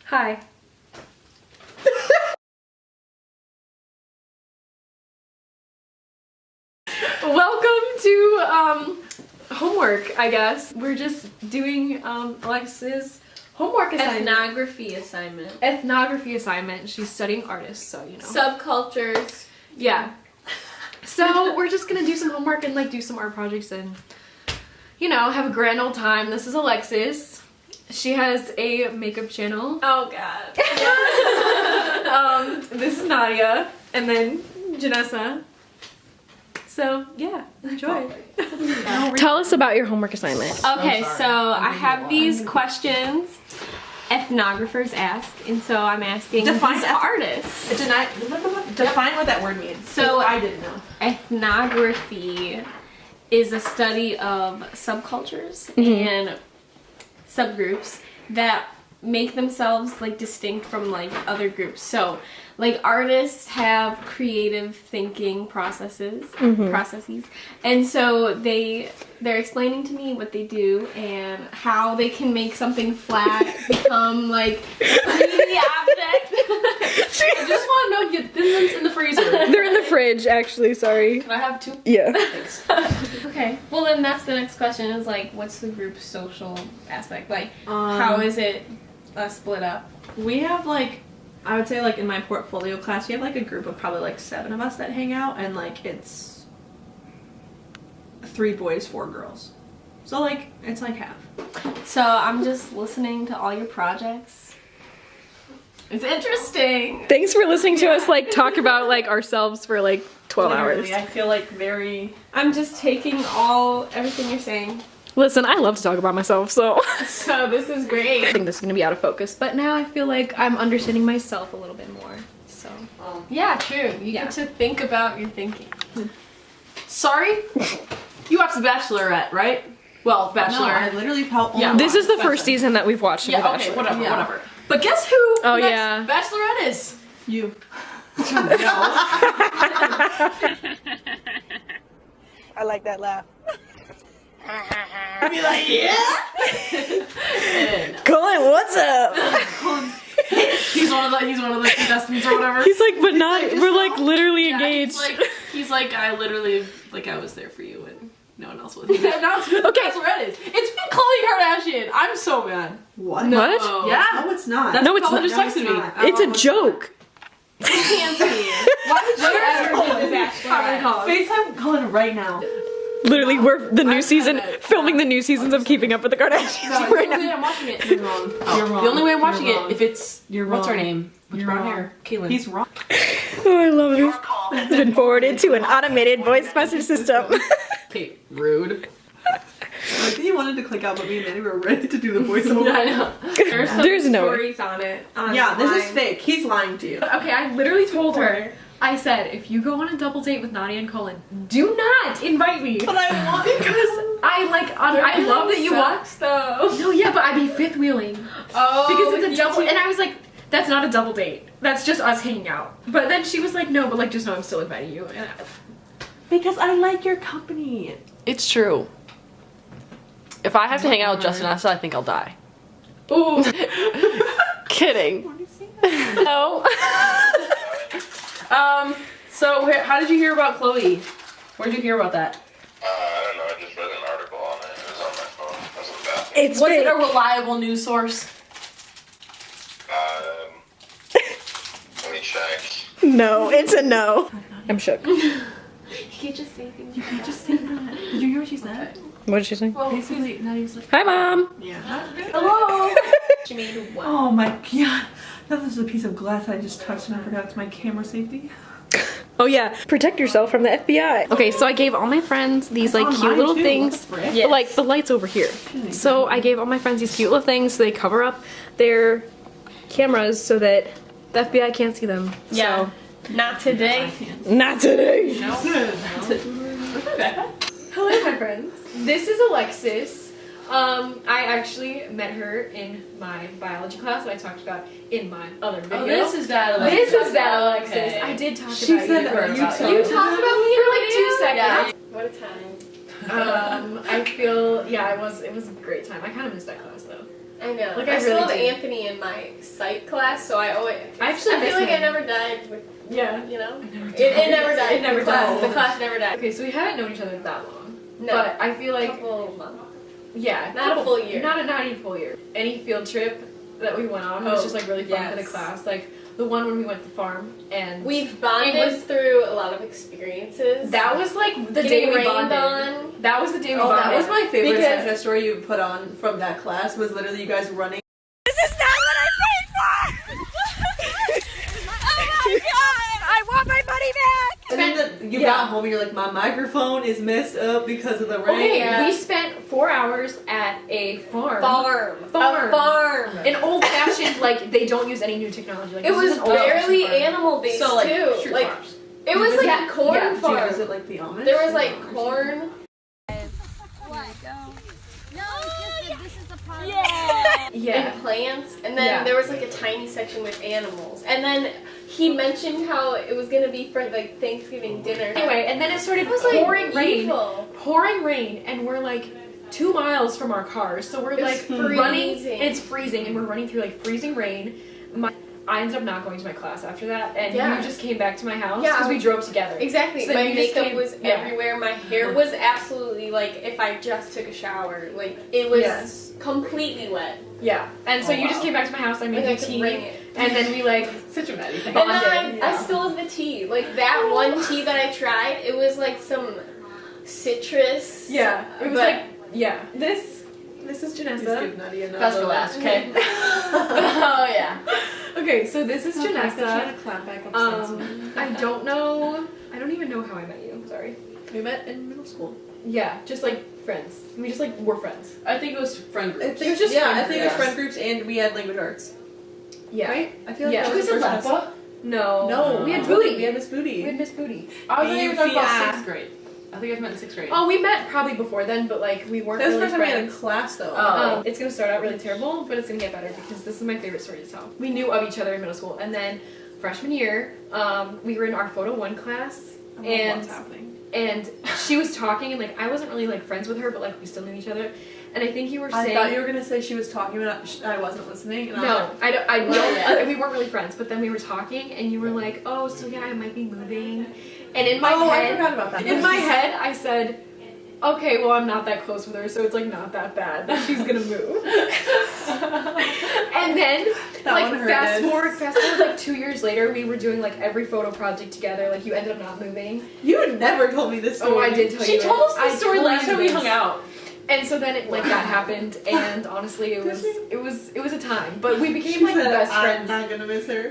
Hi. Welcome to homework, I guess. We're just doing Alexa's homework assignment. Ethnography assignment. She's studying artists, so you know. Subcultures. Yeah. So we're just gonna do some homework and like do some art projects and you know, have a grand old time. This is Alexis. She has a makeup channel. Oh god. This is Nadia, and then Janessa. So yeah, enjoy. Tell us about your homework assignment. Okay, so I have these questions ethnographers ask, and so I'm asking these artists. Define what that word means. So I didn't know. Ethnography is a study of subcultures and subgroups that make themselves like distinct from like other groups. So like artists have creative thinking processes, and so they're explaining to me what they do and how they can make something flat become like a 3D object. I just want to know, get thin in the freezer. They're in the fridge, actually. Sorry. Can I have two? Yeah. Thanks. Okay. Well, then that's the next question is like, what's the group's social aspect? Like, how is it split up? We have like, I would say like in my portfolio class, we have like a group of probably like 7 of us that hang out, and like it's 3 boys, 4 girls. So like, it's like half. So I'm just listening to all your projects. It's interesting. Thanks for listening to us like talk about like ourselves for like 12 hours. I feel like very... I'm just taking everything you're saying. Listen, I love to talk about myself, so So this is great. I think this is gonna be out of focus. But now I feel like I'm understanding myself a little bit more. So Yeah, true. You get to think about your thinking. Sorry? You watched The Bachelorette, right? Well, Bachelor. No, I literally felt. Yeah. this is the first season that we've watched. Yeah, of The okay, Bachelor. whatever, Yeah. whatever. But guess who Oh, the next yeah. Bachelorette is? You. I like that laugh. I'd be like, yeah. Colin, what's up? He's one of the contestants or whatever. He's like, but not. We're like literally engaged. He's like, I literally, like, I was there for you and no one else was. Yeah, now it's who the Okay. Bachelorette is. It's been Khloe Kardashian. I'm so mad. What? No. What? Yeah. No, it's not. That's No, what it's Colin not. just No, texted it's me. not. It's a joke. I can't see it. Why would you ever do The Bachelorette? FaceTime Colin right now. Literally, we're the new season, filming the new seasons of Keeping Up with the Kardashians No, right the only way now. I'm watching it. You're wrong. You're wrong. The only way I'm watching You're it, wrong. if it's, You're what's her wrong. name? With You're brown wrong. hair. Caitlyn. He's wrong. Oh, I love it. It's been forwarded to an automated voice message system. Okay, rude. Like he wanted to click out, but me and Manny were ready to do the voiceover. I know. There's some There's no way. stories on it. Yeah, this is online. fake. He's lying to you. Okay, I literally told her. I said, if you go on a double date with Nadia and Colin, do not invite me. But I want Because I like, I love that you want. Sucks, though. No, yeah, but I'd be fifth wheeling. Oh, Because it's a you double, two- and I was like, that's not a double date. That's just us hanging out. But then she was like, no, but like, just know I'm still inviting you. And Because I like your company. It's true. If I have to hang out with Justin Essa, I think I'll die. ooh. Kidding. No. So how did you hear about Khloe? Where did you hear about that? I don't know, I just read an article on it. It was on my phone. I was in the bathroom. It's Was it fake. a reliable news source? Let me check. No, it's a no. I'm shook. You can't just say things. Just say that. Did you hear what she said? What did she say? Well, basically, now he's like, Hi, Mom. yeah. Hello. She made what? Oh my god. That was a piece of glass I just touched and I forgot it's my camera safety. Oh yeah, protect yourself from the FBI. Okay, so I gave all my friends these like on cute mine, little too. things. What the frick? But, like the light's over here. So I gave all my friends these cute little things so they cover up their cameras so that the FBI can't see them. Yeah. Not today. So, not today. No. Hello, my friends. This is Alexis. I actually met her in my biology class that I talked about in my other video. Oh, this is that Alexis. This is that Alexis. Okay. I did talk She about said you. that You talked about me for like 2 seconds. What a time. I feel, yeah, it was a great time. I kind of missed that class though. I know. Like, I I still have really do. Anthony in my psych class, so I actually I miss feel like I him. never died. With, Yeah. you know, never it never died. It never the class, died. The class never died. Okay, so we haven't known each other that long. No. But I feel like, Couple months. yeah. Not a full year. Not even a full year. Any field trip that we went on was just like really fun for the yes. class. Like the one when we went to the farm and We've bonded through a lot of experiences. that was like the Getting day we rained bonded. on. That was the day we Oh, bonded. that was my favorite Because- Santa story you put on from that class was literally you guys running. This is not what I paid for! Oh my god! I want my money back! And then you got home and you're like, my microphone is messed up because of the rain. Okay, Yeah. we spent 4 hours at a farm. Farm. Farm. A farm. An old-fashioned, like they don't use any new technology. Like It this is was an old-fashioned barely farm. animal based So like too. street Like farms. it was like Yeah, a corn yeah. Did you farm. visit like the Amish? There was like corn. Yeah. And plants, and then Yeah. there was like a tiny section with animals, and then he mentioned how it was gonna be for like Thanksgiving dinner. Anyway, and then it started it was like pouring rain, and we're like 2 miles from our cars, so we're It like was running. freezing. It's freezing, and we're running through like freezing rain. I ended up not going to my class after that, and Yeah. you just came back to my house Yeah. because we drove together. Exactly. So then my you just makeup came- was yeah. everywhere. My hair was absolutely like if I just took a shower. Like it was Yes. completely wet. Yeah, and so you just came back to my house. I made Like I you could teen, bring it. and then we like Such a Maddie thing. And then Bonded, I still have the tea. Like that one tea that I tried, it was like some citrus. yeah. It was but- like yeah. This is Just Janessa. give Nadia another That's for one. last, okay? Oh yeah. Okay, so this is Janessa. Clap back up I don't know. I don't even know how I met you. Sorry. we met in middle school. Yeah, just like friends. We just like were friends. I think it was friend group. I think, just yeah, friend I think it was groups. friend groups and we had language arts. Yeah. Right? I feel like Yeah. that You was the guys first had class. Lappa? No. No, We had Booty. Booty. We had Miss Booty. We had Miss Booty. I was thinking about BFI. 6th grade. I think I met in 6th grade. Oh, we met probably before then, but like we weren't That was the really first time we had a friends. class though. It's gonna start out really terrible, but it's gonna get better because this is my favorite story to tell. We knew of each other in middle school, and then freshman year, we were in our photo 1 class, I don't know and what's happening. and she was talking, and like I wasn't really like friends with her, but like we still knew each other. And I think you were I saying thought you were gonna say she was talking, but I wasn't listening. And no, I don't. I don't. Yeah. We weren't really friends, but then we were talking, and you were like, "Oh, so yeah, I might be moving." And in my I head, forgot about that. in my head, I said, "Okay, well, I'm not that close with her, so it's like not that bad that she's gonna move." And then, That like one fast hurted. forward, like 2 years later, we were doing like every photo project together. Like you ended up not moving. You never told me this story. Oh, I did tell She you. told us I the story told last you time we this. hung out. And so then it like that happened, and honestly, it was a time. But we became She like said, best I'm friends. not gonna miss her.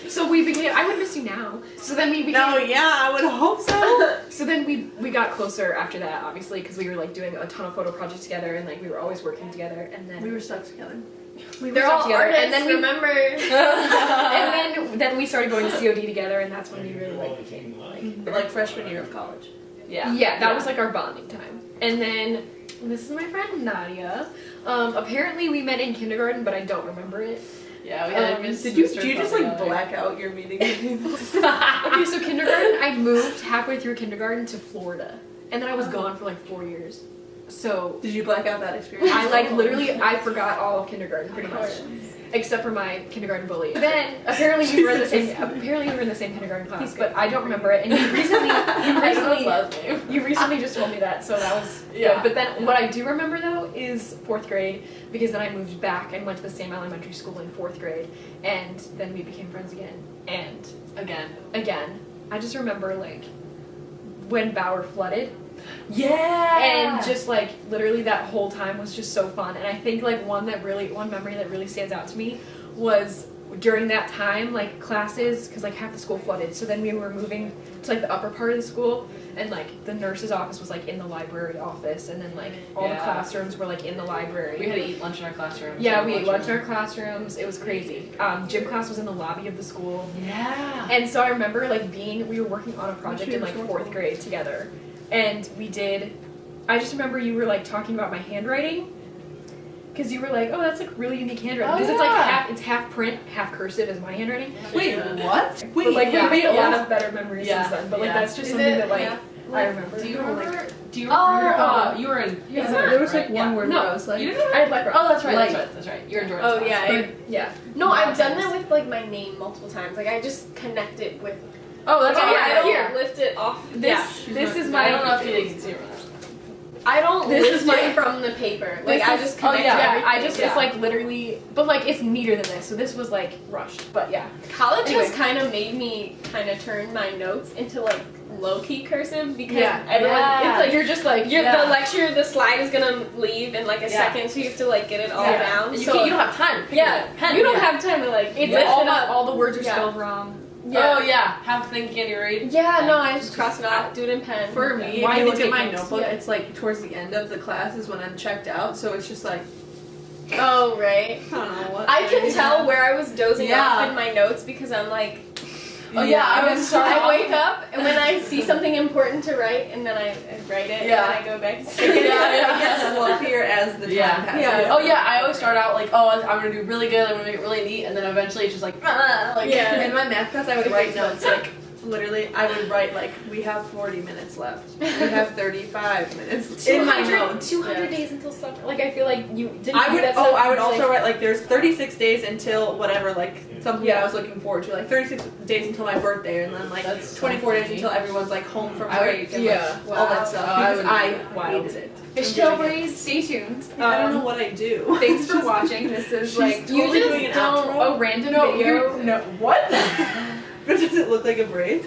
So we became. I would miss you now. So then we became. No, yeah, I would hope so. So then we got closer after that, obviously, because we were like doing a ton of photo projects together, and like we were always working together. And then We were stuck together. we were They're stuck all together, artists, and then we remember. and then we started going to COD together, and that's when we really like became like. Like freshman year of college. Yeah, that was like our bonding time. And then this is my friend Nadia. Apparently we met in kindergarten, but I don't remember it. Yeah, we had Did you just like black out your meeting with people? Okay, so kindergarten, I moved halfway through kindergarten to Florida, and then I was gone for like 4 years. So Did you black out that experience? I like literally I forgot all of kindergarten pretty much, except for my kindergarten bully. But then apparently we were in the same kindergarten class, but I don't remember it. And you recently just told me that, so that was Yeah. good. But then what I do remember though is 4th grade, because then I moved back and went to the same elementary school in 4th grade, and then we became friends again. And again, I just remember like when Bauer flooded. Yeah. And just like literally that whole time was just so fun. And I think like one memory that really stands out to me was during that time, like classes, because like half the school flooded, so then we were moving to like the upper part of the school, and like the nurse's office was like in the library office, and then like all the Yeah. classrooms were like in the library. We had to eat lunch in our classroom. Yeah, we ate lunch in our classrooms. It was crazy. Gym class was in the lobby of the school. Yeah. And so I remember like we were working on a project in like 4th grade together, and I just remember you were like talking about my handwriting, because you were like, oh, that's like really unique handwriting, because it's like half print, half cursive is my handwriting. Wait, what? But like yeah, we made a lot yeah. of better memories Yeah, since then, but like yeah. that's just Is something it- that like yeah. I remember. Do you Like, remember? Do you Oh. remember? You were in. Yeah. There was like right? one Yeah. word No, where I was like, You didn't I had leper. Oh, that's right. Like- That's right. You're in Jordan's Oh class. yeah. Yeah. No, I've done that with like my name multiple times. Like I just connect it with. Oh, that's Like, all I don't here. lift it off. This is my. I don't know if you can see it. I don't This lift is my- it from the paper. Like This I is- just oh, connect yeah, everything. I just Yeah. it's like literally, but like it's neater than this. So this was like rushed, but yeah. College Anyway. has kind of made me kind of turn my notes into like low key cursive because Yeah. everyone it's like You're just like the lecture, the slide is gonna leave in like a Yeah. second, so you have to like get it all Yeah. down. You, so can't, you don't have time. to pick yeah, up a pen. you don't have time to like it's lift all it up. all the words are Yeah. spelled wrong. Yeah. Oh yeah, half the thing can't you read? Yeah, no, I just cross it off, do it in pen. for me, Why if you you look at my take notes? notebook, Yeah. it's like towards the end of the class is when I'm checked out, so it's just like, Oh right. I don't know what. I can tell where I was dozing Yeah. off in my notes because I'm like, Oh yeah, I would start I off- wake up and when I see something important to write and then I write it Yeah. and then I go back to It sleep. gets, it gets sloppier as the time Yeah. passes. Yeah. Oh yeah, I always start out like, oh, I'm gonna do really good. I'm gonna make it really neat, and then eventually it's just like, like Yeah. In my math class, I would It write makes notes like literally. I would write like, we have 40 minutes left. We have 35 minutes in my notes. 200 days until summer. Like I feel like you didn't. I do would. that Oh, stuff, I would like- also write like there's 36 days until whatever, like something Yeah. I was looking forward to, like 36 days until my birthday, and then like That's so 24 days funny. until everyone's like home from I would- break, and yeah. like, all Wow. that stuff. Oh, I Because would I be wild. hated it. Fishtail Breeze. Stay tuned. I don't know what I do. Thanks for watching. This is She's like totally you just doing an don't outro. a random No, video. no, what? Does it look like a braid?